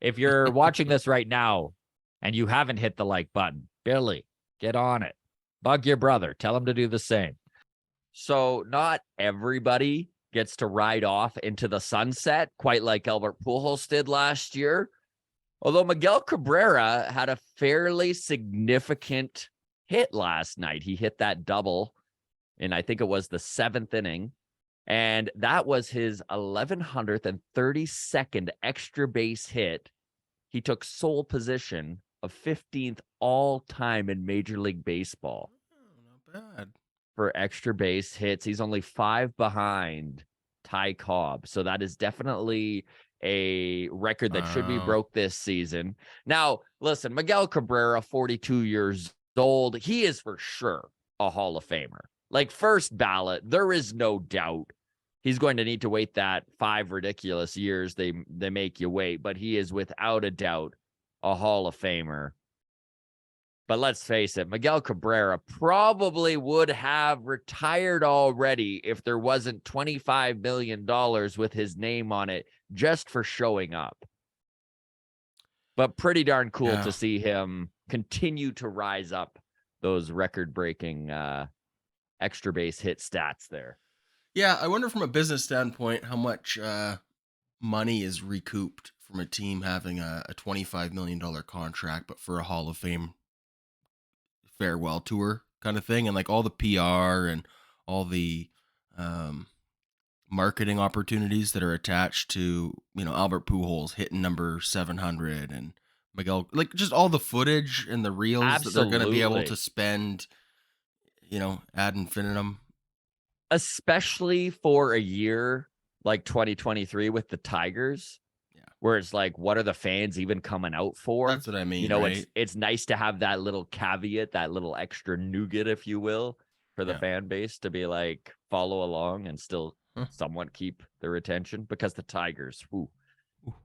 If you're watching this right now and you haven't hit the like button, Billy, get on it. Bug your brother. Tell him to do the same. So not everybody gets to ride off into the sunset quite like Albert Pujols did last year. Although Miguel Cabrera had a fairly significant hit last night. He hit that double in, I think it was the 7th inning. And that was his 1132nd extra base hit. He took sole position of 15th all time in Major League Baseball. Oh, not bad. For extra base hits. He's only 5 behind Ty Cobb. So that is definitely a record that should be broke this season. Now, listen, Miguel Cabrera, 42 years old. He is for sure a Hall of Famer. Like first ballot, there is no doubt. He's going to need to wait that 5 ridiculous years they make you wait, but he is without a doubt a Hall of Famer. But let's face it, Miguel Cabrera probably would have retired already if there wasn't $25 million with his name on it just for showing up. But pretty darn cool to see him continue to rise up those record-breaking extra base hit stats there. Yeah, I wonder from a business standpoint how much money is recouped from a team having a $25 million contract, but for a Hall of Fame farewell tour kind of thing, and like all the PR and all the marketing opportunities that are attached to, Albert Pujols hitting number 700 and Miguel, like just all the footage and the reels that they're going to be able to spend, ad infinitum. Especially for a year like 2023 with the Tigers. Where it's like, what are the fans even coming out for? That's what I mean. Right? It's nice to have that little caveat, that little extra nougat, if you will, for the fan base to be like, follow along and still somewhat keep their attention. Because the Tigers,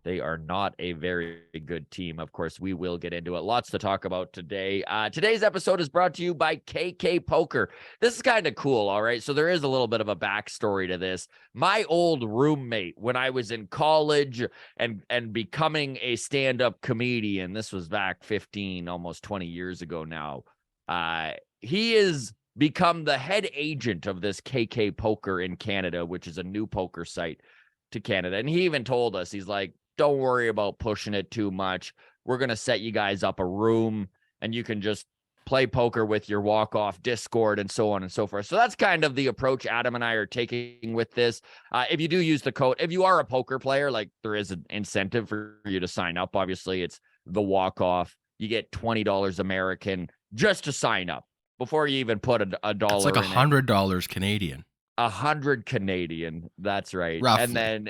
they are not a very good team. Of course, we will get into it. Lots to talk about today. Today's episode is brought to you by KK Poker. This is kind of cool, all right? So there is a little bit of a backstory to this. My old roommate, when I was in college and becoming a stand-up comedian, this was back 15, almost 20 years ago now, he is become the head agent of this KK Poker in Canada, which is a new poker site to Canada. And he even told us, he's like, don't worry about pushing it too much. We're going to set you guys up a room and you can just play poker with your walk-off Discord and so on and so forth. So that's kind of the approach Adam and I are taking with this. If you do use the code, if you are a poker player, like there is an incentive for you to sign up. Obviously, it's the walk-off. You get $20 American just to sign up before you even put a dollar. It's like $100 Canadian. 100 Canadian. That's right. Roughly. And then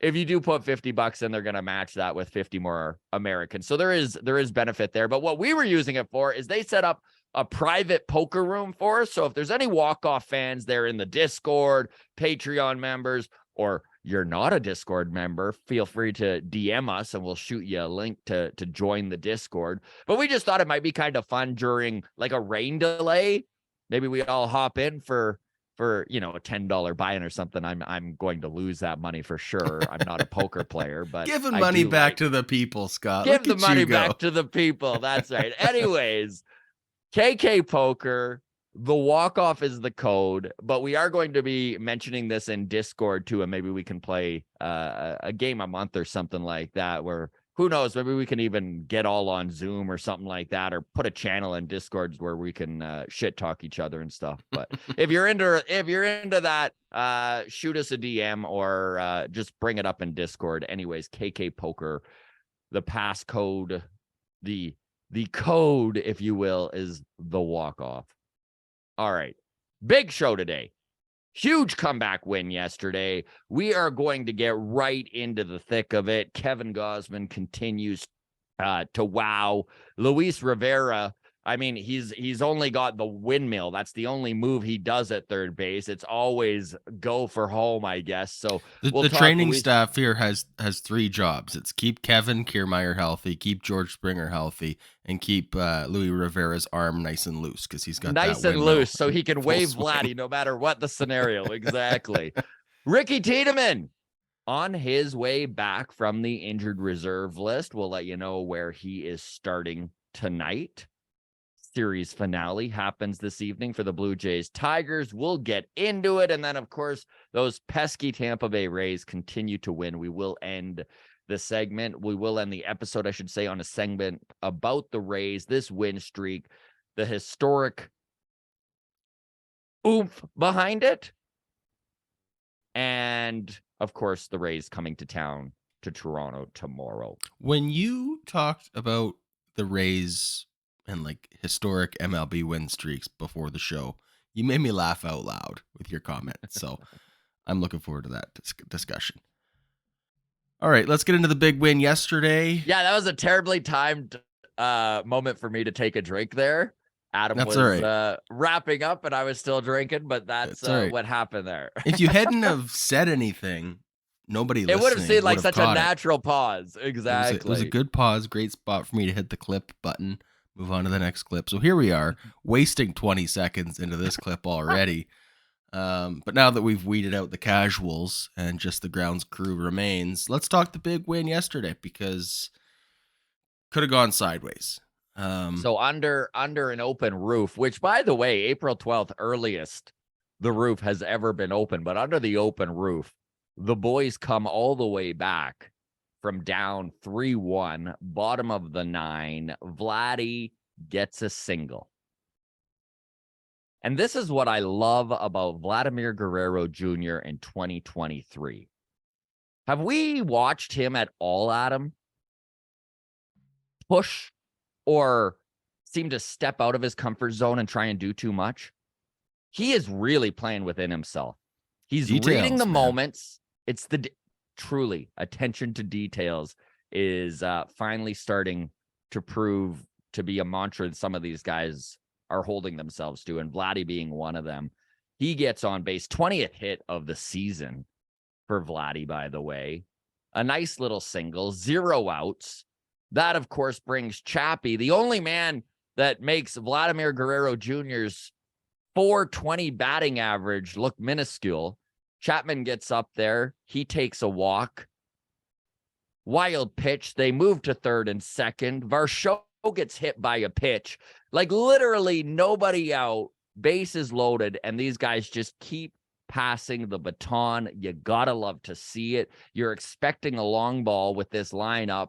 if you do put $50 in, they're going to match that with 50 more American. So there is benefit there. But what we were using it for is they set up a private poker room for us. So if there's any walk-off fans there in the Discord, Patreon members, or you're not a Discord member, feel free to DM us and we'll shoot you a link to join the Discord. But we just thought it might be kind of fun during like a rain delay. Maybe we all hop in for a $10 buy-in or something. I'm going to lose that money for sure. I'm not a poker player, but giving money back to the people, Scott. Give the money back to the people. That's right. Anyways, KK Poker, the walk-off is the code, but we are going to be mentioning this in Discord too, and maybe we can play a game a month or something like that, where who knows, maybe we can even get all on Zoom or something like that, or put a channel in Discord where we can shit talk each other and stuff. But if you're into that, shoot us a DM or just bring it up in Discord. Anyways, KK Poker, the passcode, the code, if you will, is the walk-off. All right, big show today. Huge comeback win yesterday. We are going to get right into the thick of it. Kevin Gausman continues to wow. Luis Rivera, I mean, he's only got the windmill. That's the only move he does at third base. It's always go for home, I guess. So the training staff here has 3 jobs. It's keep Kevin Kiermaier healthy, keep George Springer healthy, and keep Luis Rivera's arm nice and loose because he's got nice that and loose, so he can wave Vladdy no matter what the scenario. Exactly. Ricky Tiedemann on his way back from the injured reserve list. We'll let you know where he is starting tonight. Series finale happens this evening for the Blue Jays Tigers. We'll get into it. And then, of course, those pesky Tampa Bay Rays continue to win. We will end the segment. We will end the episode, I should say, on a segment about the Rays, this win streak, the historic oomph behind it. And, of course, the Rays coming to town to Toronto tomorrow. When you talked about the Rays and like historic MLB win streaks before the show, you made me laugh out loud with your comments. So I'm looking forward to that discussion. All right, let's get into the big win yesterday. Yeah, that was a terribly timed moment for me to take a drink there. Adam That's was all right. wrapping up and I was still drinking, but that's all right. what happened there. If you hadn't have said anything, nobody it listening would have seemed like such a caught natural pause. Exactly. It was a good pause, great spot for me to hit the clip button, move on to the next clip. So here we are, wasting 20 seconds into this clip already. But now that we've weeded out the casuals and just the grounds crew remains, let's talk the big win yesterday, because could have gone sideways. So under an open roof, which, by the way, April 12th, earliest the roof has ever been open, but under the open roof, the boys come all the way back from down 3-1, bottom of the 9. Vladdy gets a single. And this is what I love about Vladimir Guerrero Jr. in 2023. Have we watched him at all, Adam? Push or seem to step out of his comfort zone and try and do too much? He is really playing within himself. He's reading the moments. It's the truly attention to details is finally starting to prove to be a mantra that some of these guys are holding themselves to, and Vladdy being one of them. He gets on base, 20th hit of the season for Vladdy, by the way. A nice little single, 0 outs. That, of course, brings Chappie, the only man that makes Vladimir Guerrero Jr.'s .420 batting average look minuscule. Chapman gets up there. He takes a walk. Wild pitch. They move to third and second. Varsho gets hit by a pitch. Like, literally nobody out. Bases loaded, and these guys just keep passing the baton. You gotta love to see it. You're expecting a long ball with this lineup,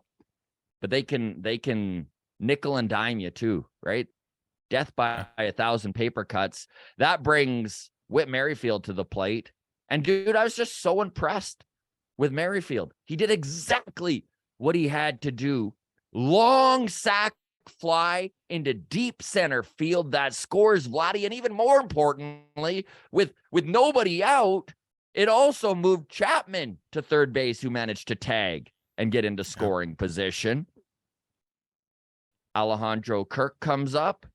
but they can nickel and dime you too, right? Death by 1,000 paper cuts. That brings Whit Merrifield to the plate. And dude, I was just so impressed with Merrifield. He did exactly what he had to do. Long sac fly into deep center field that scores Vladdy, and even more importantly, with nobody out, it also moved Chapman to third base, who managed to tag and get into scoring position. Alejandro Kirk comes up.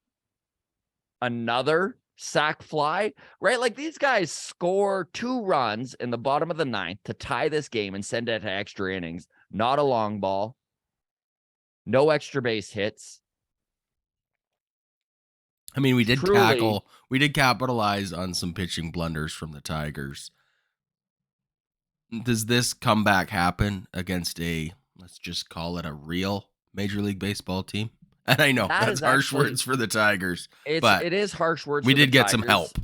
Another sac fly, right? Like, these guys score 2 runs in the bottom of the 9th to tie this game and send it to extra innings. Not a long ball. No extra base hits. I mean, we did capitalize on some pitching blunders from the Tigers. Does this comeback happen against let's just call it a real Major League Baseball team? And I know that's harsh words for the Tigers, but it is harsh words. We did get some help.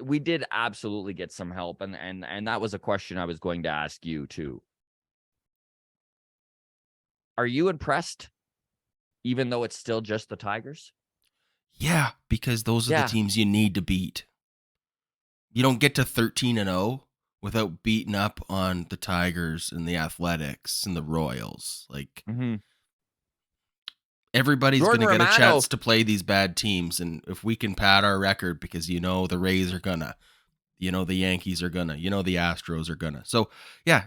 We did absolutely get some help, and that was a question I was going to ask you too. Are you impressed, even though it's still just the Tigers? Yeah, because those are the teams you need to beat. You don't get to 13-0 without beating up on the Tigers and the Athletics and the Royals. Like, everybody's going to get a chance to play these bad teams. And if we can pad our record, because the Rays are going to, the Yankees are going to, the Astros are going to. So, yeah,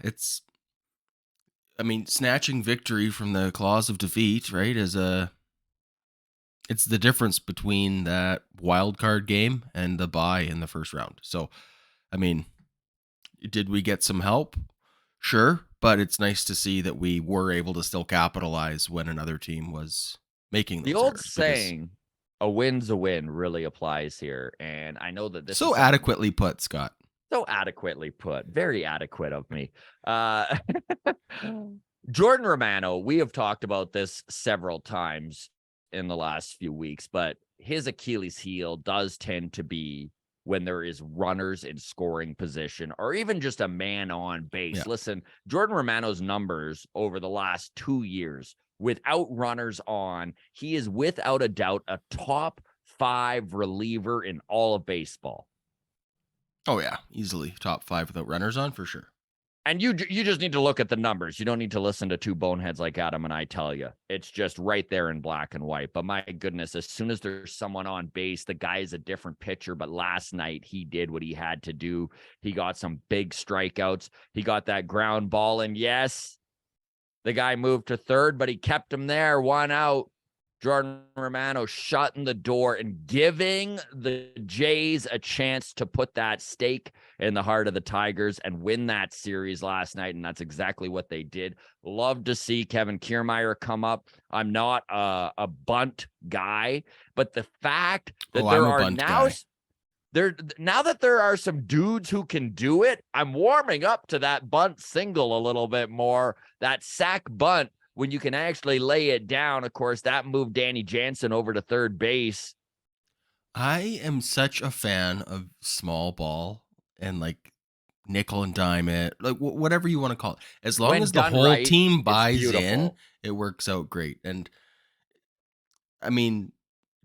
snatching victory from the claws of defeat, right, it's the difference between that wild card game and the bye in the first round. So, did we get some help? Sure, but it's nice to see that we were able to still capitalize when another team was making those the old errors, saying, a win's a win, really applies here. And I know that this is adequately put, Scott. So adequately put. Very adequate of me. Jordan Romano, we have talked about this several times in the last few weeks, but his Achilles heel does tend to be when there is runners in scoring position or even just a man on base. Yeah. Listen, Jordan Romano's numbers over the last 2 years without runners on, he is without a doubt a top 5 reliever in all of baseball. Oh yeah, easily top 5 without runners on for sure. And you just need to look at the numbers. You don't need to listen to two boneheads like Adam and I tell you. It's just right there in black and white. But my goodness, as soon as there's someone on base, the guy is a different pitcher. But last night, he did what he had to do. He got some big strikeouts. He got that ground ball. And yes, the guy moved to third, but he kept him there, 1 out. Jordan Romano shutting the door and giving the Jays a chance to put that stake in the heart of the Tigers and win that series last night. And that's exactly what they did. Love to see Kevin Kiermaier come up. I'm not a bunt guy, but the fact that there are now that there are some dudes who can do it, I'm warming up to that bunt single a little bit more. That sack bunt, when you can actually lay it down. Of course, that moved Danny Jansen over to third base. I am such a fan of small ball and like nickel and dime it, like whatever you want to call it. As long When as the done whole right, team it's buys in, beautiful. it works out great. And I mean,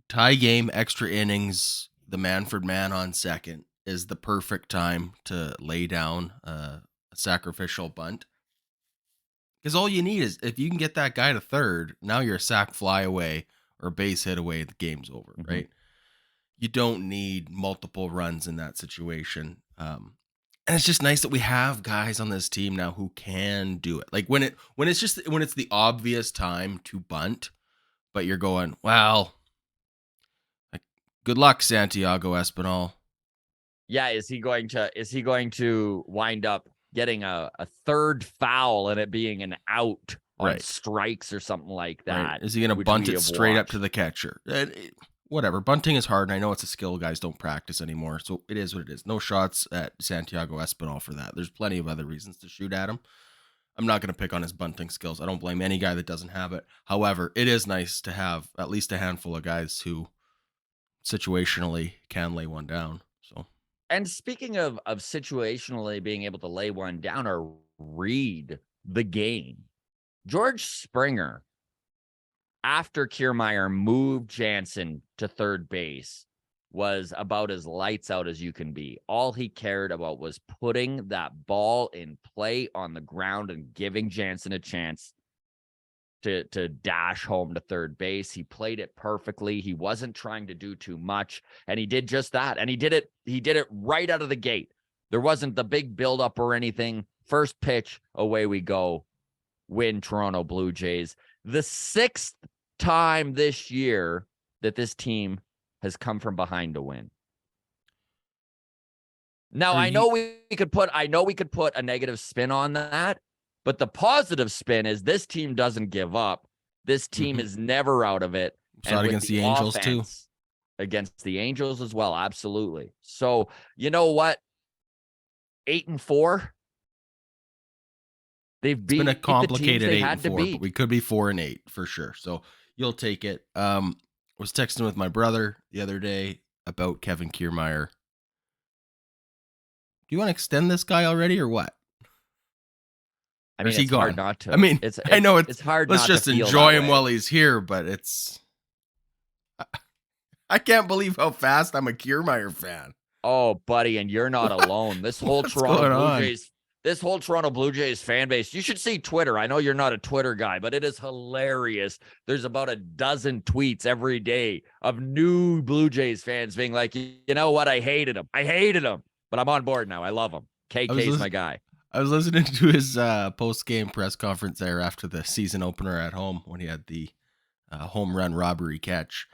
tie game, extra innings, the Manfred man on second is the perfect time to lay down a sacrificial bunt. Because all you need is if you can get that guy to third, now you're a sack fly away or a base hit away, the game's over, right? You don't need multiple runs in that situation. And it's just nice that we have guys on this team now who can do it. Like when it's the obvious time to bunt, but you're going, well, like, good luck, Santiago Espinal. Yeah, is he going to wind up getting a third foul and it being an out on Right. strikes or something like that? Right. Is he going to bunt it straight up to the catcher? Whatever. Bunting is hard, and I know it's a skill guys don't practice anymore, so it is what it is. No shots at Santiago Espinal for that. There's plenty of other reasons to shoot at him. I'm not going to pick on his bunting skills. I don't blame any guy that doesn't have it. However, it is nice to have at least a handful of guys who situationally can lay one down. So, and speaking of situationally being able to lay one down or read the game, George Springer, after Kiermaier moved Jansen to third base, was about as lights out as you can be. All he cared about was putting that ball in play on the ground and giving Jansen a chance to dash home to third base. He played it perfectly. He wasn't trying to do too much, and he did just that. And he did it right out of the gate. There wasn't the big buildup or anything. First pitch, away we go. Win Toronto Blue Jays. The 6th time this year that this team has come from behind to win. Now, I know we could put a negative spin on that, but the positive spin is this team doesn't give up. This team is never out of it. And against the Angels too. Against the Angels as well, absolutely. So, you know what? 8-4. They've been a complicated 8-4, but we could be 4-8 for sure. So you'll take it. Was texting with my brother the other day about Kevin Kiermaier. Do you want to extend this guy already or what? I mean, it's hard not to. I mean, I know it's hard. Let's just enjoy him while he's here, but it's. I can't believe how fast I'm a Kiermaier fan. Oh, buddy, and you're not alone. This whole Toronto Blue Jays fan base. You should see Twitter. I know you're not a Twitter guy, but it is hilarious. There's about a dozen tweets every day of new Blue Jays fans being like, you know what? I hated him, but I'm on board now. I love him. KK's my guy. I was listening to his post-game press conference there after the season opener at home when he had the home run robbery catch.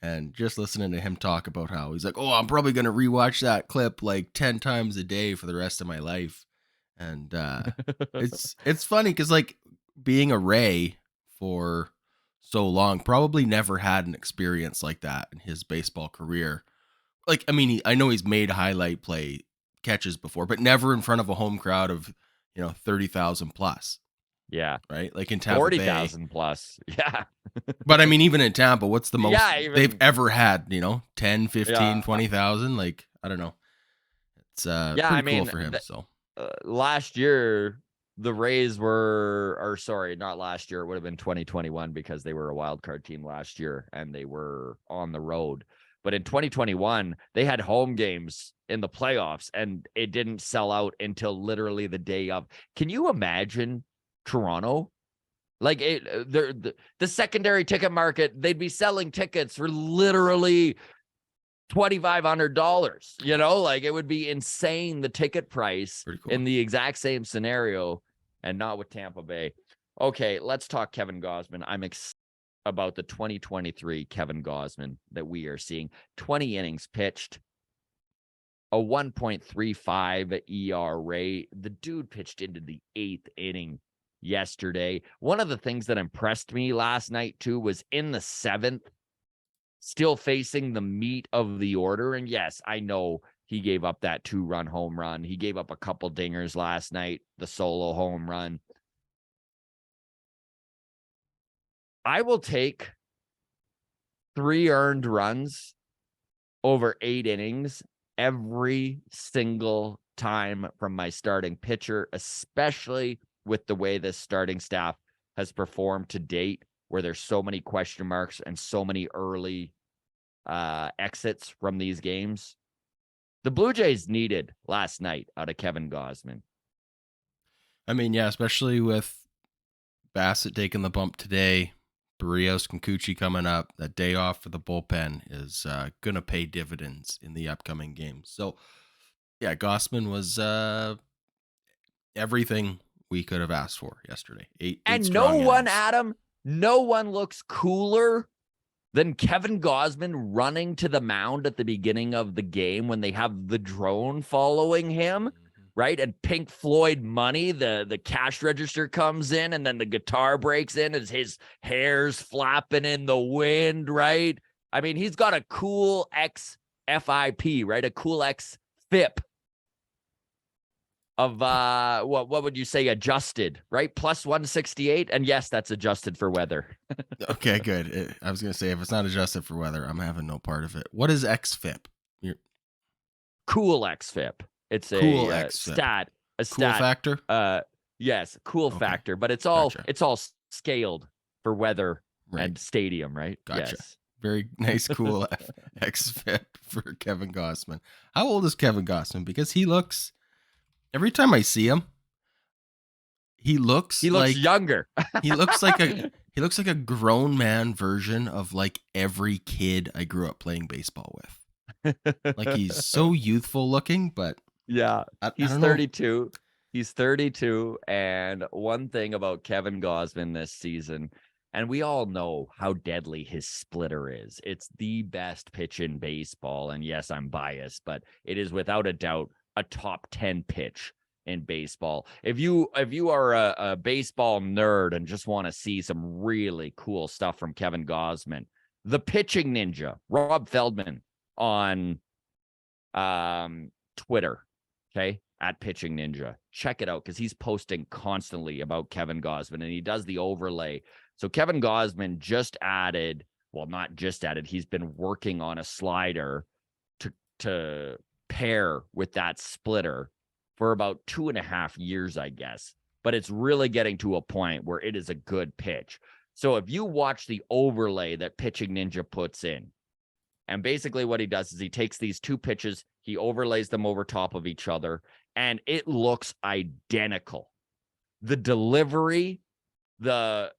And just listening to him talk about how he's like, oh, I'm probably going to rewatch that clip like 10 times a day for the rest of my life. And it's funny because like being a Ray for so long, probably never had an experience like that in his baseball career. Like, I mean, I know he's made highlight play catches before, but never in front of a home crowd of 30,000 plus, Yeah. right? Like in Tampa Bay. 40,000 plus. Yeah. But I mean, even in Tampa, what's the most Yeah, they've even ever had? 10, 15, yeah. 20,000. Like, I don't know. It's Yeah, I pretty cool mean, for him. So last year the Rays were, or sorry, not last year. It would have been 2021 because they were a wild card team last year and they were on the road. But in 2021, they had home games in the playoffs and it didn't sell out until literally the day of. Can you imagine Toronto? Like the secondary ticket market, they'd be selling tickets for literally $2,500, like it would be insane, the ticket price pretty cool. in the exact same scenario, and not with Tampa Bay. Okay, let's talk Kevin Gausman. I'm excited about the 2023 Kevin Gausman that we are seeing. 20 innings pitched, a 1.35 ERA. The dude pitched into the 8th inning yesterday. One of the things that impressed me last night too was in the 7th, still facing the meat of the order. And yes, I know he gave up that 2-run home run. He gave up a couple dingers last night, the solo home run. I will take 3 earned runs over 8 innings every single time from my starting pitcher, especially with the way this starting staff has performed to date, where there's so many question marks and so many early exits from these games. The Blue Jays needed last night out of Kevin Gausman. I mean, yeah, especially with Bassitt taking the bump today, Barrios and Cucci coming up, that day off for the bullpen is going to pay dividends in the upcoming games. So, yeah, Gausman was everything we could have asked for yesterday. Eight And no strong one, innings. Adam, no one looks cooler than Kevin Gausman running to the mound at the beginning of the game when they have the drone following him, right? And Pink Floyd Money, the cash register comes in and then the guitar breaks in as his hair's flapping in the wind, right? I mean, he's got a cool XFIP, right? A cool XFIP of what would you say, adjusted, right? Plus 168. And yes, that's adjusted for weather. Okay, good. I was going to say, if it's not adjusted for weather, I'm having no part of it. What is XFIP? Cool XFIP. It's Cool a XFIP. a Cool stat. factor? Yes, cool Okay. factor, but it's Gotcha. all scaled for weather Right. and stadium, right? Gotcha. Yes. Very nice, cool XFIP for Kevin Gausman. How old is Kevin Gausman? Because he looks, every time I see him, he looks like younger. he looks like a grown man version of like every kid I grew up playing baseball with. Like, he's so youthful looking, but yeah, he's I don't know. 32. He's 32. And one thing about Kevin Gausman this season, and we all know how deadly his splitter is. It's the best pitch in baseball. And yes, I'm biased, but it is without a doubt a top 10 pitch in baseball. If you are a baseball nerd and just want to see some really cool stuff from Kevin Gausman, the pitching ninja, Rob Feldman on Twitter, okay, at Pitching Ninja. Check it out because he's posting constantly about Kevin Gausman and he does the overlay. So Kevin Gausman just added, well, not just added, he's been working on a slider to pair with that splitter for about 2.5 years, I guess. But it's really getting to a point where it is a good pitch. So if you watch the overlay that Pitching Ninja puts in, and basically what he does is he takes these 2 pitches, he overlays them over top of each other, and it looks identical. The delivery, the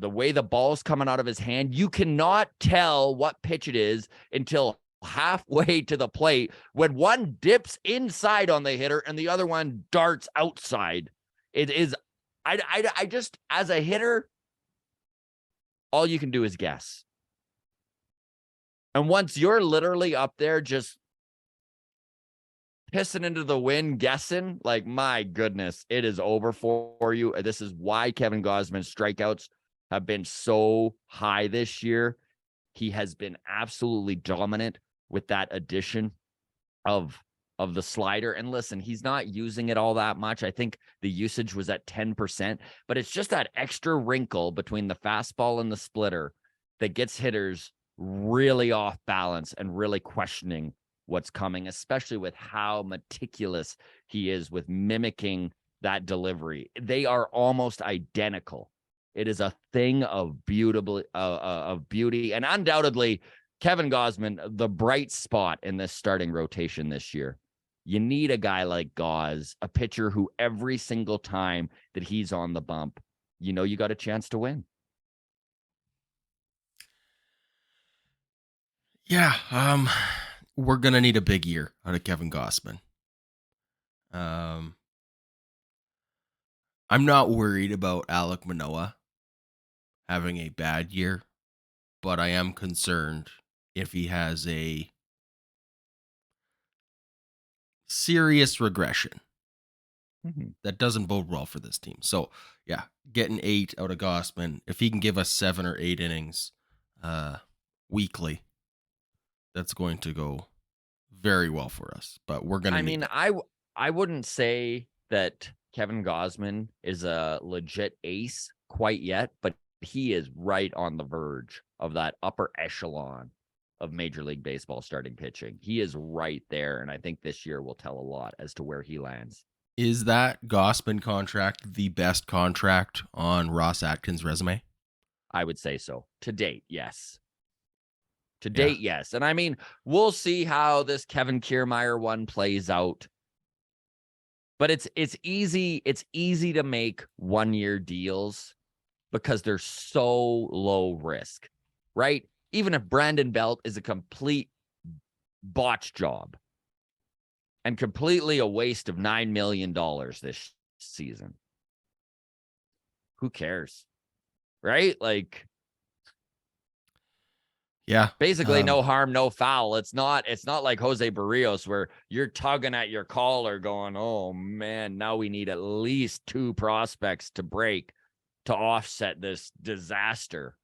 way the ball's coming out of his hand, you cannot tell what pitch it is until halfway to the plate when one dips inside on the hitter and the other one darts outside. It is, I just, as a hitter, all you can do is guess. And once you're literally up there just pissing into the wind, guessing, like, my goodness, it is over for you. This is why Kevin Gausman's strikeouts have been so high this year. He has been absolutely dominant with that addition of of the slider. And listen, he's not using it all that much. I think the usage was at 10%, but it's just that extra wrinkle between the fastball and the splitter that gets hitters really off balance and really questioning what's coming, especially with how meticulous he is with mimicking that delivery. They are almost identical. It is a thing of beauty, and undoubtedly Kevin Gausman, the bright spot in this starting rotation this year. You need a guy like Gauze, a pitcher who every single time that he's on the bump, you got a chance to win. Yeah, we're gonna need a big year out of Kevin Gausman. I'm not worried about Alek Manoah having a bad year, but I am concerned if he has a serious regression. That doesn't bode well for this team. So, yeah, getting 8 out of Gausman, if he can give us 7 or 8 innings weekly, that's going to go very well for us. But we're going to I wouldn't say that Kevin Gausman is a legit ace quite yet, but he is right on the verge of that upper echelon of Major League Baseball starting pitching. He is right there, and I think this year will tell a lot as to where he lands. Is that Gausman contract the best contract on Ross Atkins' resume? I would say so. To date, yes. To date, yes. And I mean, we'll see how this Kevin Kiermaier one plays out. But it's easy to make 1-year deals because they're so low risk, right? Even if Brandon Belt is a complete botch job and completely a waste of $9 million this season, who cares? Right? Like, yeah, basically no harm, no foul. It's not like Jose Barrios where you're tugging at your collar going, oh man, now we need at least 2 prospects to break to offset this disaster.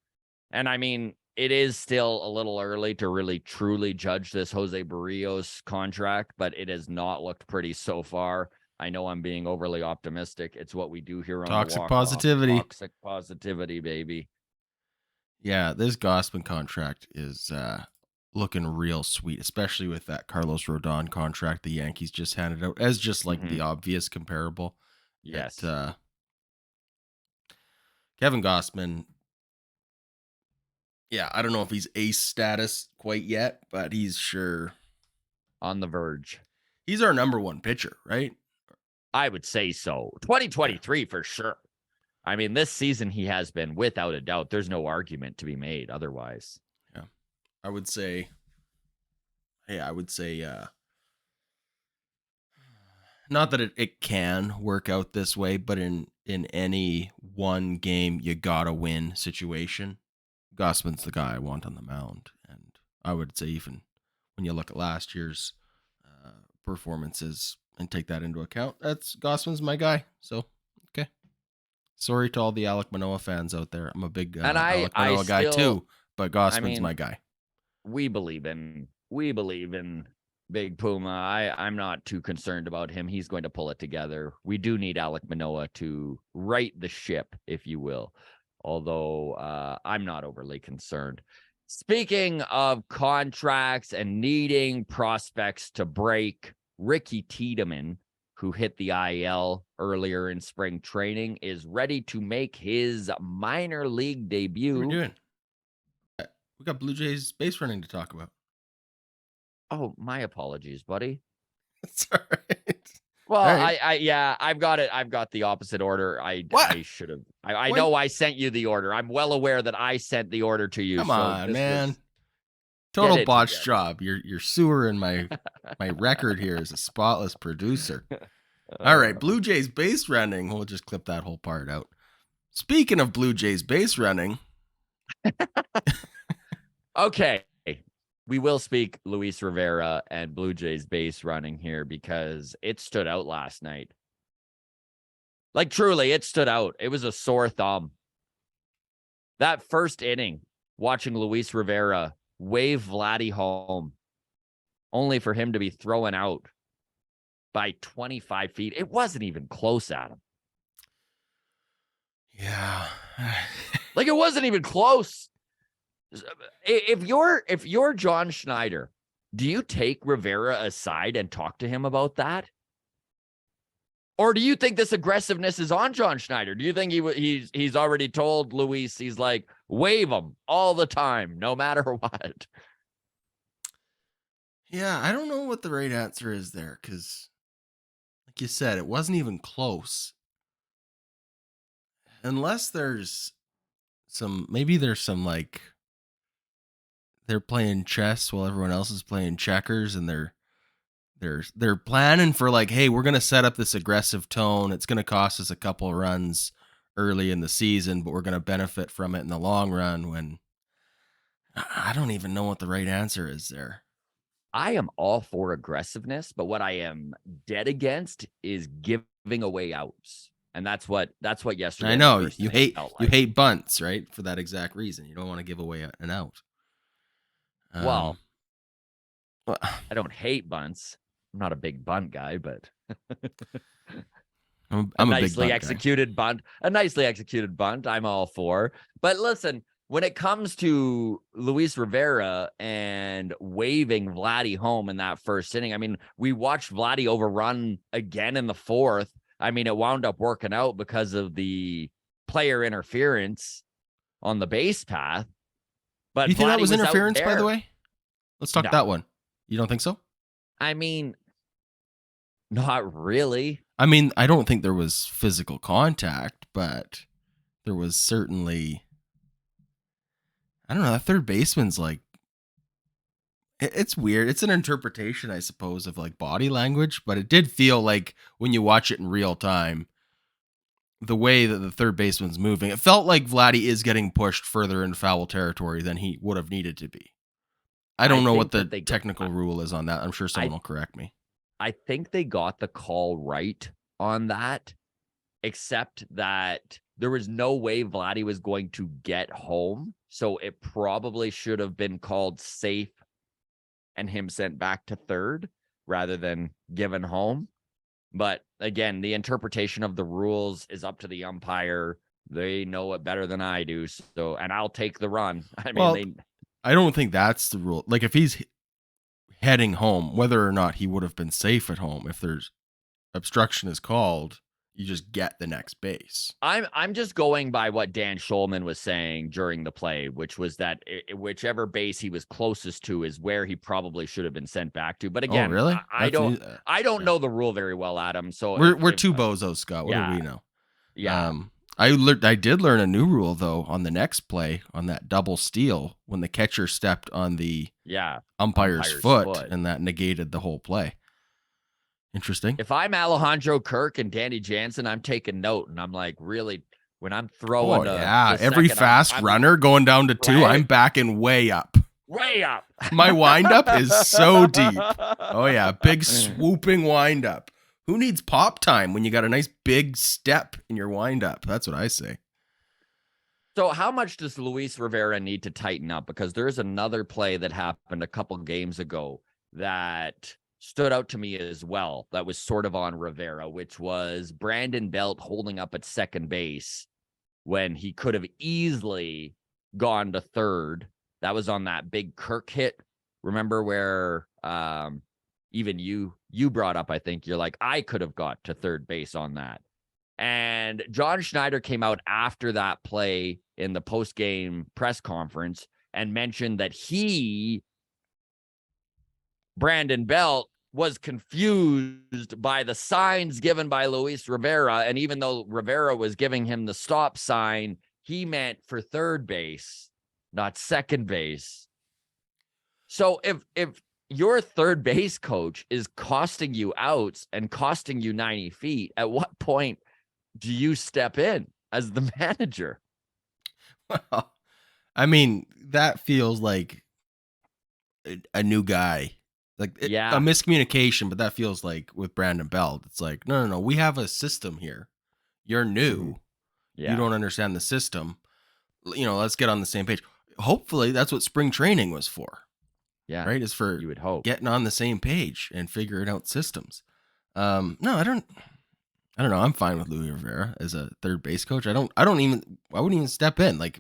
And I mean, it is still a little early to really truly judge this Jose Barrios contract, but it has not looked pretty so far. I know I'm being overly optimistic. It's what we do here on toxic the Walk positivity. Off. Toxic positivity, baby. Yeah, this Gausman contract is looking real sweet, especially with that Carlos Rodon contract the Yankees just handed out as just like the obvious comparable. Yes. Kevin Gausman, yeah, I don't know if he's ace status quite yet, but he's sure on the verge. He's our number 1 pitcher, right? I would say so. 2023 for sure. I mean, this season he has been without a doubt. There's no argument to be made otherwise. Yeah. I would say not that it can work out this way, but in any one game you gotta win situation, Gausman's the guy I want on the mound. And I would say even when you look at last year's performances and take that into account, that's Gausman's my guy. So, okay. Sorry to all the Alek Manoah fans out there. I'm a big Alek Manoah guy too, but Gausman's my guy. We believe in Big Puma. I'm not too concerned about him. He's going to pull it together. We do need Alek Manoah to right the ship, if you will. Although I'm not overly concerned. Speaking of contracts and needing prospects to break, Ricky Tiedemann, who hit the IL earlier in spring training, is ready to make his minor league debut. What are we doing? We got Blue Jays base running to talk about. Oh, my apologies, buddy. It's all right. Well, right. I've got it. I've got the opposite order. I should have. I know I sent you the order. I'm well aware that I sent the order to you. Come on, man. Total botch job. You're sewering my record here as a spotless producer. All right, Blue Jays base running. We'll just clip that whole part out. Speaking of Blue Jays base running. Okay. We will speak Luis Rivera and Blue Jays base running here because it stood out last night. Like, truly, it stood out. It was a sore thumb. That first inning, watching Luis Rivera wave Vladdy home, only for him to be thrown out by 25 feet. It wasn't even close, Adam. Yeah. Like, it wasn't even close. If you're John Schneider, do you take Rivera aside and talk to him about that? Or do you think this aggressiveness is on John Schneider? Do you think he's already told Luis, he's like, wave him all the time, no matter what? Yeah, I don't know what the right answer is there, because, like you said, it wasn't even close. Unless there's maybe there's some, like, they're playing chess while everyone else is playing checkers, and they're planning for, like, hey, we're gonna set up this aggressive tone. It's gonna cost us a couple runs early in the season, but we're gonna benefit from it in the long run. When I don't even know what the right answer is there. I am all for aggressiveness, but what I am dead against is giving away outs. And that's what yesterday I in the know first you inning hate felt you like. hate bunts, right? For that exact reason, you don't want to give away an out. Well, Well, I don't hate bunts. I'm not a big bunt guy, but I'm a a big nicely bunt executed bunt, I'm all for. But listen, when it comes to Luis Rivera and waving Vladdy home in that first inning, I mean, we watched Vladdy overrun again in the fourth. I mean, it wound up working out because of the player interference on the base path. guy. But You think that Vladdy was was out interference, by the there. way? Let's talk that No, one. You don't think so? I mean, not really. I mean, I don't think there was physical contact, but there was certainly. I don't know. That third baseman's like. It's weird. It's an interpretation, I suppose, of like body language, but it did feel like when you watch it in real time, the way that the third baseman's moving, it felt like Vladdy is getting pushed further in foul territory than he would have needed to be. I I don't know what think that the they got. technical rule is on that. I'm sure someone I will correct me. I think they got the call right on that, except that there was no way Vladdy was going to get home. So it probably should have been called safe and him sent back to third rather than given home. But again, the interpretation of the rules is up to the umpire. They know it better than I do. So, and I'll take the run. I mean, Well, I don't think that's the rule. Like, if he's heading home, whether or not he would have been safe at home, if there's obstruction is called, you just get the next base. I'm just going by what Dan Schulman was saying during the play, which was that whichever base he was closest to is where he probably should have been sent back to. But Oh, again, really? I don't know the rule very well, Adam. So we're two bozos, Scott. What do yeah, we know? yeah, I did learn a new rule though on the next play on that double steal when the catcher stepped on the umpire's foot, and that negated the whole play. Interesting. If I'm Alejandro Kirk and Danny Jansen, I'm taking note, and I'm like, really, when I'm throwing, every fast runner going down to two, I'm backing way up. Way up. My windup is so deep. Oh yeah, big swooping windup. Who needs pop time when you got a nice big step in your windup? That's what I say. So how much does Luis Rivera need to tighten up? Because there's another play that happened a couple games ago that stood out to me as well. That was sort of on Rivera, which was Brandon Belt holding up at second base when he could have easily gone to third. That was on that big Kirk hit. Remember where even you brought up, I think you're like, I could have got to third base on that. And John Schneider came out after that play in the post-game press conference and mentioned that Brandon Belt, was confused by the signs given by Luis Rivera. And even though Rivera was giving him the stop sign, he meant for third base, not second base. So if your third base coach is costing you outs and costing you 90 feet, at what point do you step in as the manager? Well, I mean, that feels like a new guy. Like a miscommunication, but that feels like with Brandon Belt. It's like, no. We have a system here. You're new. You don't understand the system. Let's get on the same page. Hopefully that's what spring training was for. Yeah. Right? Is for you would hope getting on the same page and figuring out systems. No, I don't know. I'm fine with Louis Rivera as a third base coach. I wouldn't even step in. Like,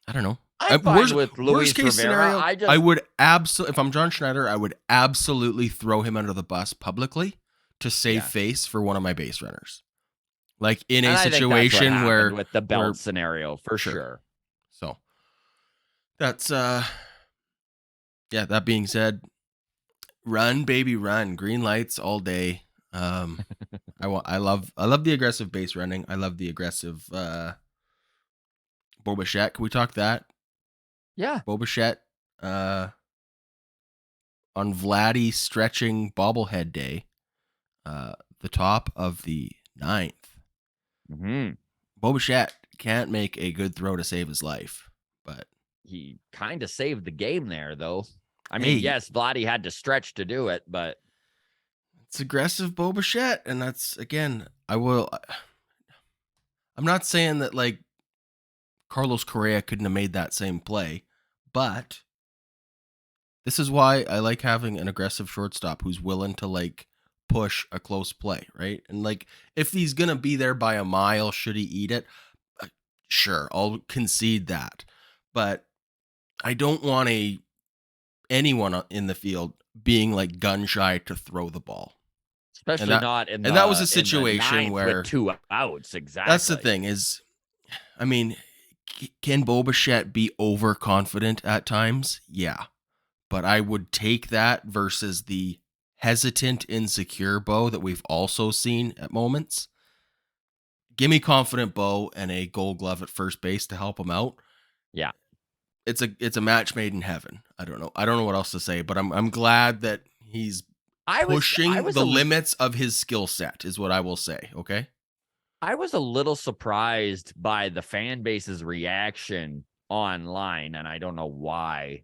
I don't know. I'm fine with Worst Luis case Rivera. scenario, I would absolutely, if I'm John Schneider, I would absolutely throw him under the bus publicly to save face for one of my base runners. Like in and a I think that's what situation happened where with the belt scenario for sure. So that's yeah, that being said, run baby run, green lights all day. I love the aggressive base running. I love the aggressive Bichette. Can we talk that? Yeah. Bichette on Vladdy stretching bobblehead day, the top of the 9th. Mm-hmm. Bichette can't make a good throw to save his life, but he kind of saved the game there, though. I mean, yes, Vladdy had to stretch to do it, but it's aggressive Bichette, and that's, again, I'm not saying that like Carlos Correa couldn't have made that same play, but this is why I like having an aggressive shortstop who's willing to like push a close play, right? And like if he's gonna be there by a mile, should he eat it? Sure, I'll concede that, but I don't want anyone in the field being like gun shy to throw the ball. Especially not in the, and that was a situation where with 2 outs. Exactly. That's the thing is, I mean, can Bichette be overconfident at times? Yeah. But I would take that versus the hesitant, insecure Bo that we've also seen at moments. Give me confident Bo and a Gold Glove at first base to help him out. Yeah. It's a match made in heaven. I don't know what else to say, but I'm glad that he's pushing the limits of his skill set is what I will say, okay? I was a little surprised by the fan base's reaction online, and I don't know why.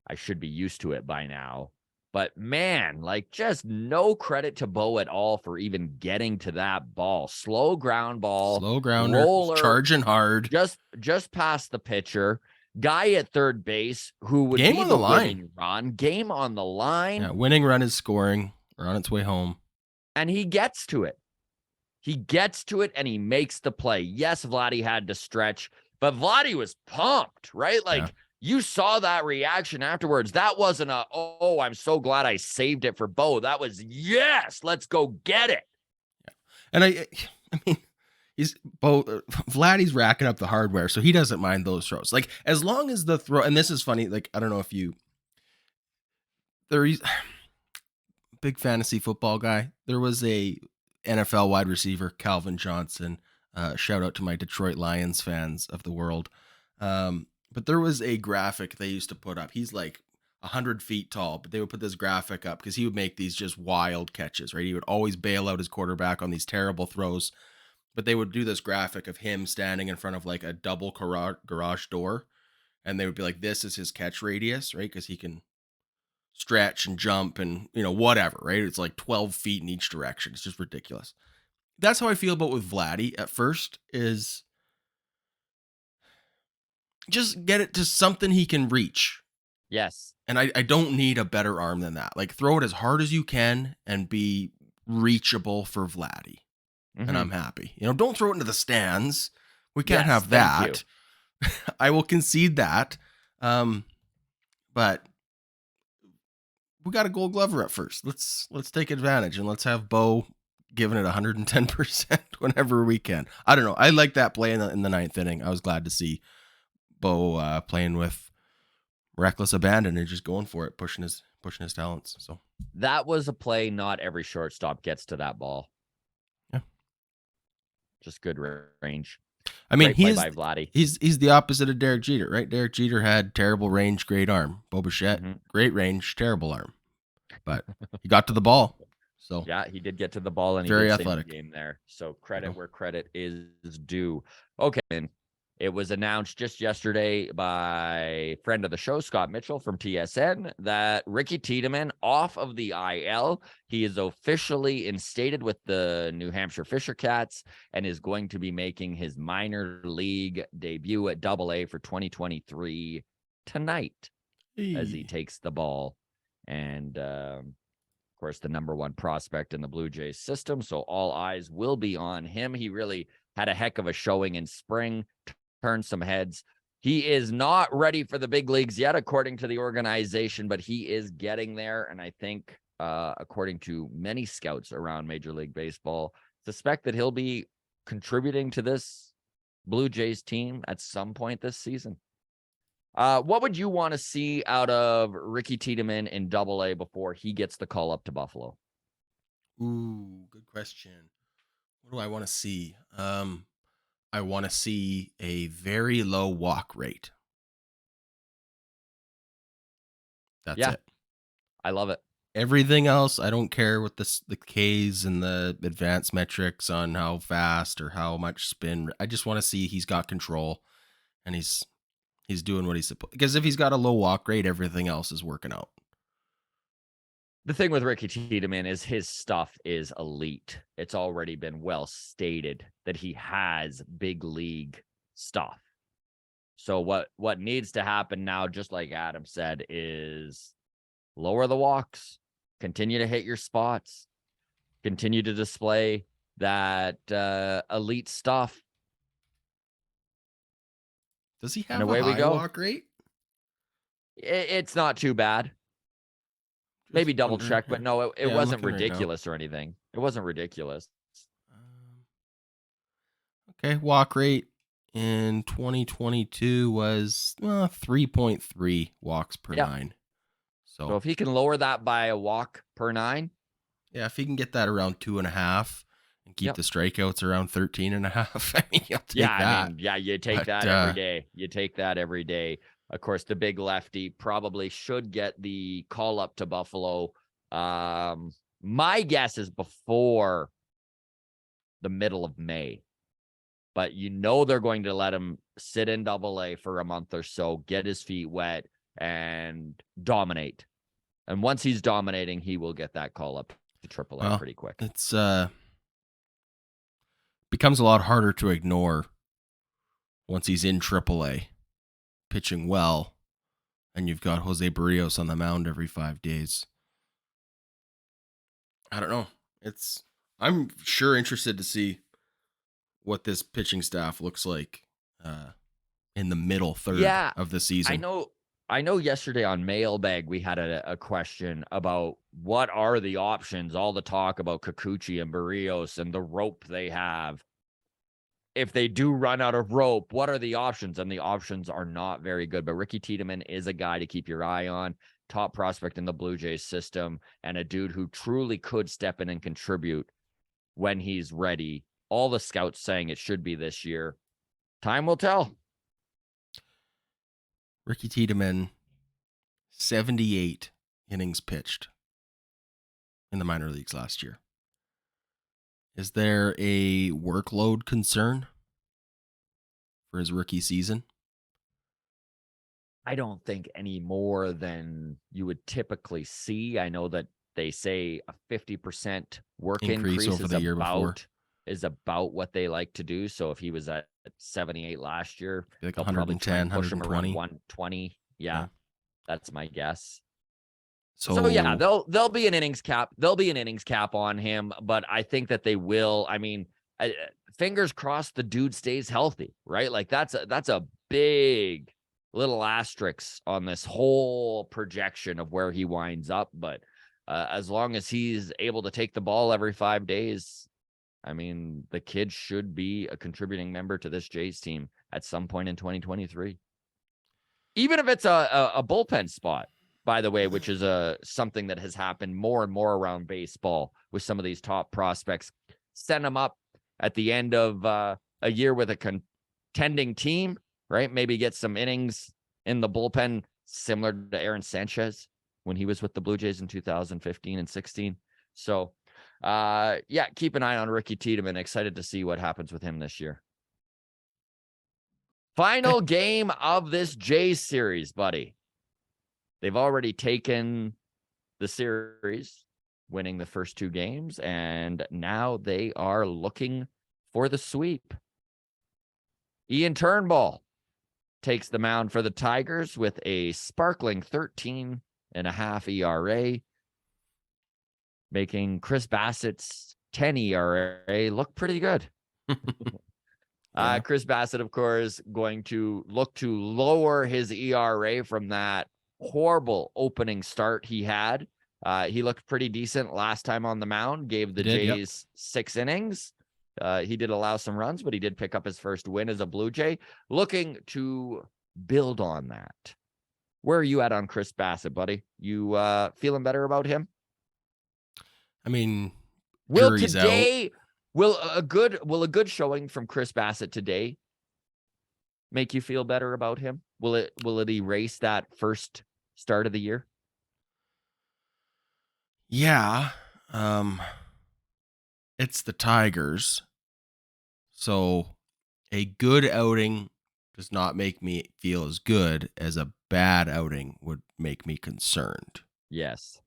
I should be used to it by now. But man, like just no credit to Bo at all for even getting to that ball. Slow ground ball. Slow grounder, roller, charging hard. Just past the pitcher. Guy at third base who would game be on the line. Winning run. Game on the line. Yeah, winning run is scoring. We're on its way home. And he gets to it. He gets to it and he makes the play. Yes, Vladdy had to stretch, but Vladdy was pumped, right? Like you saw that reaction afterwards. That wasn't oh, I'm so glad I saved it for Bo. That was, yes, let's go get it. Yeah. And I mean, Vladdy's racking up the hardware, so he doesn't mind those throws. Like as long as the throw, and this is funny, like I don't know if there's big fantasy football guy. There was a NFL wide receiver, Calvin Johnson. Shout out to my Detroit Lions fans of the world. But there was a graphic they used to put up. He's like 100 feet tall, but they would put this graphic up because he would make these just wild catches, right? He would always bail out his quarterback on these terrible throws. But they would do this graphic of him standing in front of like a double garage door. And they would be like, this is his catch radius, right? Because he can stretch and jump and, whatever, right? It's like 12 feet in each direction. It's just ridiculous. That's how I feel about with Vladdy at first is just get it to something he can reach. Yes. And I don't need a better arm than that. Like throw it as hard as you can and be reachable for Vladdy. Mm-hmm. And I'm happy. Don't throw it into the stands. We can't have that. I will concede that. But we got a Gold Glover at first. Let's take advantage and let's have Bo giving it 110% whenever we can. I don't know. I like that play in the 9th inning. I was glad to see Bo playing with reckless abandon and just going for it, pushing his talents. So that was a play. Not every shortstop gets to that ball. Yeah, just good range. I mean, he's by Vladdy. He's the opposite of Derek Jeter, right? Derek Jeter had terrible range, great arm. Bichette, great range, terrible arm, but he got to the ball. So yeah, he did get to the ball and very he did athletic save the game there. So credit where credit is due. Okay, and it was announced just yesterday by friend of the show, Scott Mitchell from TSN, that Ricky Tiedemann off of the IL. He is officially instated with the New Hampshire Fisher Cats and is going to be making his minor league debut at AA for 2023 tonight as he takes the ball. And of course, the #1 prospect in the Blue Jays system. So all eyes will be on him. He really had a heck of a showing in spring, turned some heads. He is not ready for the big leagues yet, according to the organization, but he is getting there. And I think, according to many scouts around Major League Baseball, suspect that he'll be contributing to this Blue Jays team at some point this season. What would you want to see out of Ricky Tiedemann in Double-A before he gets the call up to Buffalo? Ooh, good question. What do I want to see? I want to see a very low walk rate. That's it. I love it. Everything else, I don't care what the Ks and the advanced metrics on how fast or how much spin. I just want to see he's got control and he's doing what he's supposed. Because if he's got a low walk rate, everything else is working out. The thing with Ricky Tiedemann is his stuff is elite. It's already been well stated that he has big league stuff. So what needs to happen now, just like Adam said, is lower the walks, continue to hit your spots, continue to display that elite stuff. Does he have a high walk rate? It's not too bad. Maybe double check, but no, it wasn't ridiculous or anything. It wasn't ridiculous. Okay, walk rate in 2022 was 3.3 walks per 9. So if he can lower that by a walk per 9. Yeah, if he can get that around 2.5 and keep the strikeouts around 13.5, I mean, you'll take that. You take that every day. You take that every day. Of course, the big lefty probably should get the call up to Buffalo. My guess is before the middle of May. But they're going to let him sit in Double-A for a month or so, get his feet wet, and dominate. And once he's dominating, he will get that call up to Triple-A pretty quick. It's becomes a lot harder to ignore once he's in Triple-A, pitching well, and you've got Jose Barrios on the mound every 5 days. I don't know. I'm sure interested to see what this pitching staff looks like in the middle third of the season. I know yesterday on Mailbag, we had a question about what are the options, all the talk about Kikuchi and Barrios and the rope they have. If they do run out of rope, what are the options? And the options are not very good. But Ricky Tiedemann is a guy to keep your eye on. Top prospect in the Blue Jays system and a dude who truly could step in and contribute when he's ready. All the scouts saying it should be this year. Time will tell. Ricky Tiedemann, 78 innings pitched in the minor leagues last year. Is there a workload concern for his rookie season? I don't think any more than you would typically see. I know that they say a 50% work increase over the year before is about what they like to do. So if he was at 78 last year, like 110, push him 120. around 120. Yeah, that's my guess. So yeah, they'll be an innings cap. There'll be an innings cap on him, but I think that they will. I mean, fingers crossed the dude stays healthy, right? Like that's a big little asterisk on this whole projection of where he winds up. But as long as he's able to take the ball every 5 days, I mean, the kid should be a contributing member to this Jays team at some point in 2023. Even if it's a bullpen spot, by the way, which is something that has happened more and more around baseball with some of these top prospects. Send them up at the end of a year with a contending team, right? Maybe get some innings in the bullpen, similar to Aaron Sanchez when he was with the Blue Jays in 2015 and 16. So, keep an eye on Ricky Tiedemann. Excited to see what happens with him this year. Final game of this Jays series, buddy. They've already taken the series, winning the first 2 games, and now they are looking for the sweep. Ian Turnbull takes the mound for the Tigers with a sparkling 13.5 ERA. making Chris Bassitt's 10 ERA look pretty good. Yeah. Chris Bassitt, of course, going to look to lower his ERA from that horrible opening start he had. He looked pretty decent last time on the mound, gave the Jays 6 innings. He did allow some runs, but he did pick up his first win as a Blue Jay. Looking to build on that. Where are you at on Chris Bassitt, buddy? You feeling better about him? I mean, Will jury's out. a good showing from Chris Bassitt today make you feel better about him? Will it erase that first start of the year? Yeah. It's the Tigers. So a good outing does not make me feel as good as a bad outing would make me concerned. Yes.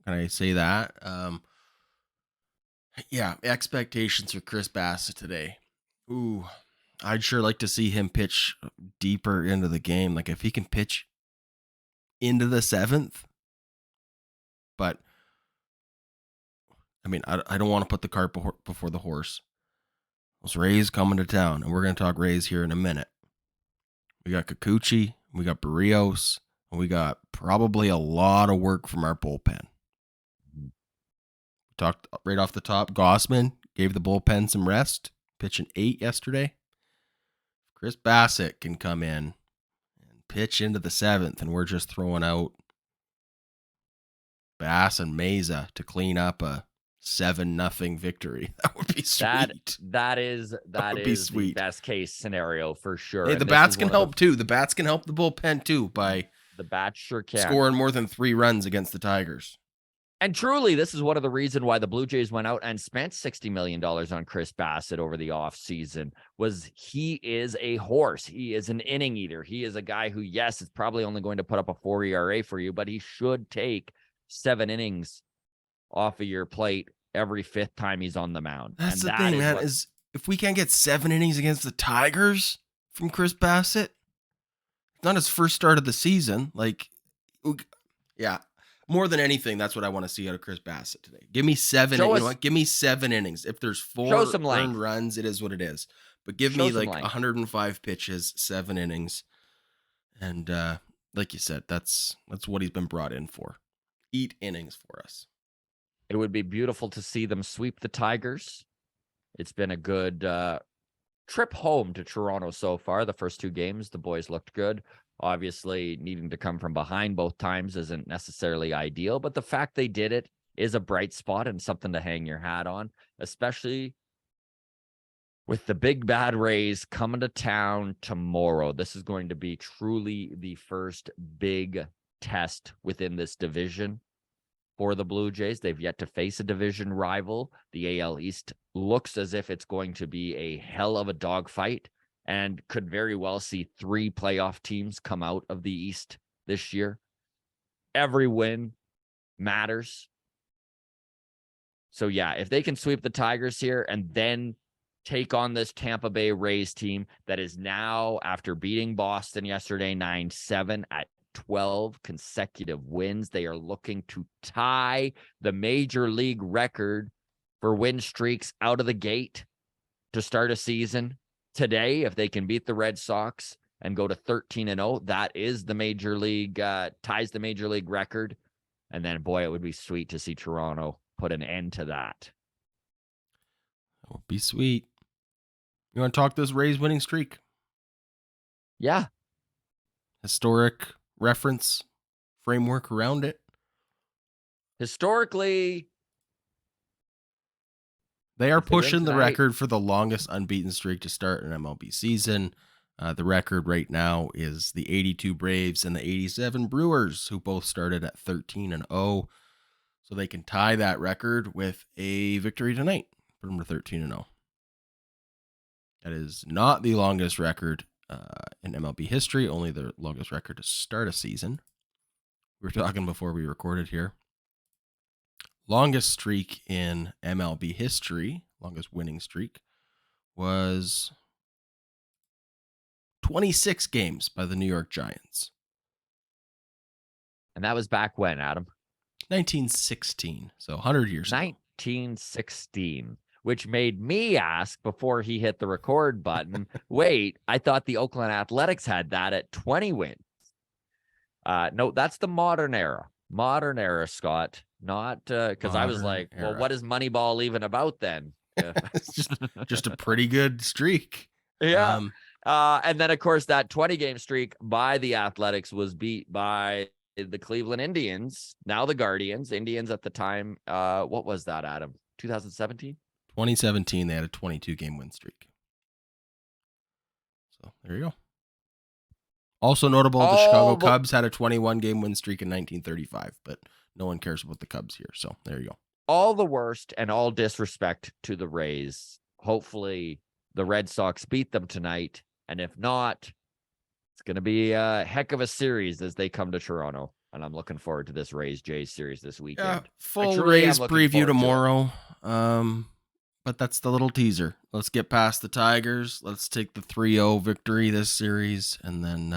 Can I say that? Yeah, expectations for Chris Bassitt today. Ooh, I'd sure like to see him pitch deeper into the game. Like if he can pitch into the 7th. But I mean, I don't want to put the cart before the horse. Those Rays coming to town, and we're going to talk Rays here in a minute. We got Kikuchi, we got Barrios, and we got probably a lot of work from our bullpen. Talked right off the top, Gausman gave the bullpen some rest, pitching 8 yesterday. Chris Bassitt can come in and pitch into the 7th, and we're just throwing out Bass and Meza to clean up a 7-0 victory. That would be sweet. That is the best case scenario for sure. Hey, the bats can help too. The bats can help the bullpen too by the bats sure can scoring more than 3 runs against the Tigers. And truly, this is one of the reasons why the Blue Jays went out and spent $60 million on Chris Bassitt over the offseason. Was he is a horse. He is an inning eater. He is a guy who, yes, is probably only going to put up a 4 ERA for you, but he should take 7 innings off of your plate every 5th time he's on the mound. That's the thing, man, is if we can't get 7 innings against the Tigers from Chris Bassitt, it's not his first start of the season. Like, yeah. More than anything, that's what I want to see out of Chris Bassitt today. Give me 7. You know what? Give me 7 innings. If there's 4 earned runs, it is what it is. But give me like 105 pitches, 7 innings, and like you said, that's what he's been brought in for. Eat innings for us. It would be beautiful to see them sweep the Tigers. It's been a good trip home to Toronto so far. The first 2 games, the boys looked good. Obviously, needing to come from behind both times isn't necessarily ideal, but the fact they did it is a bright spot and something to hang your hat on, especially with the big bad Rays coming to town tomorrow. This is going to be truly the first big test within this division for the Blue Jays. They've yet to face a division rival. The AL East looks as if it's going to be a hell of a dogfight, and could very well see 3 playoff teams come out of the East this year. Every win matters. So, yeah, if they can sweep the Tigers here and then take on this Tampa Bay Rays team that is now, after beating Boston yesterday 9-7 at 12 consecutive wins, they are looking to tie the major league record for win streaks out of the gate to start a season. Today, if they can beat the Red Sox and go to 13-0, that is the major league, ties the major league record. And then, boy, it would be sweet to see Toronto put an end to that. That would be sweet. You want to talk this Rays winning streak? Yeah. Historic reference framework around it. Historically, they are pushing the record for the longest unbeaten streak to start an MLB season. The record right now is the 82 Braves and the 87 Brewers, who both started at 13-0. So they can tie that record with a victory tonight, put them to 13-0. That is not the longest record in MLB history, only the longest record to start a season. We were talking before we recorded here. Longest streak in MLB history, longest winning streak, was 26 games by the New York Giants. And that was back when, Adam? 1916. So 100 years ago. 1916, which made me ask before he hit the record button, wait, I thought the Oakland Athletics had that at 20 wins. No, that's the modern era. Modern era, Scott. Not because I was like, well, what is Moneyball even about then? It's just a pretty good streak. Yeah. And then, of course, that 20-game streak by the Athletics was beat by the Cleveland Indians, now the Guardians. Indians at the time, what was that, Adam? 2017? 2017, they had a 22-game win streak. So there you go. Also notable, the Chicago Cubs had a 21-game win streak in 1935, but no one cares about the Cubs here. So there you go. All the worst and all disrespect to the Rays. Hopefully the Red Sox beat them tonight. And if not, it's going to be a heck of a series as they come to Toronto. And I'm looking forward to this Rays-Jays series this weekend. Yeah, full Rays preview tomorrow. But that's the little teaser. Let's get past the Tigers. Let's take the 3-0 victory this series. And then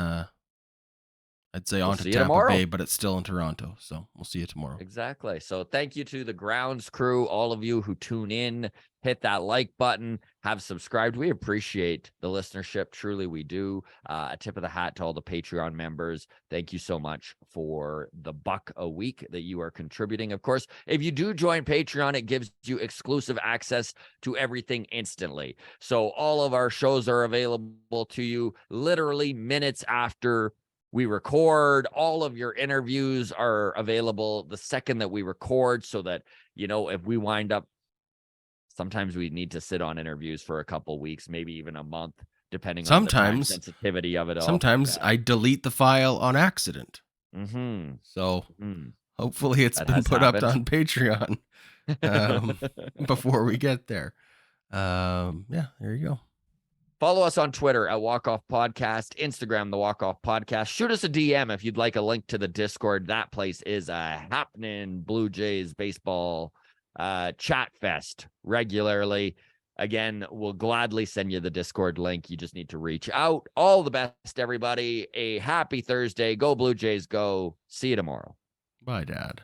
I'd say on to Tampa Bay, but it's still in Toronto. So we'll see you tomorrow. Exactly. So thank you to the grounds crew, all of you who tune in, hit that like button, have subscribed. We appreciate the listenership. Truly, we do. A tip of the hat to all the Patreon members. Thank you so much for the $1 a week that you are contributing. Of course, if you do join Patreon, it gives you exclusive access to everything instantly. So all of our shows are available to you literally minutes after we record. All of your interviews are available the second that we record, so that, you know, if we wind up, sometimes we need to sit on interviews for a couple weeks, maybe even a month, depending on the time sensitivity of it all. Sometimes I delete the file on accident. So hopefully it's been put up on Patreon before we get there. Yeah, there you go. Follow us on Twitter at Walk Off Podcast, Instagram, the Walk Off Podcast. Shoot us a DM if you'd like a link to the Discord. That place is a happening Blue Jays baseball chat fest regularly. Again, we'll gladly send you the Discord link. You just need to reach out. All the best, everybody. A happy Thursday. Go Blue Jays, go. See you tomorrow. Bye, Dad.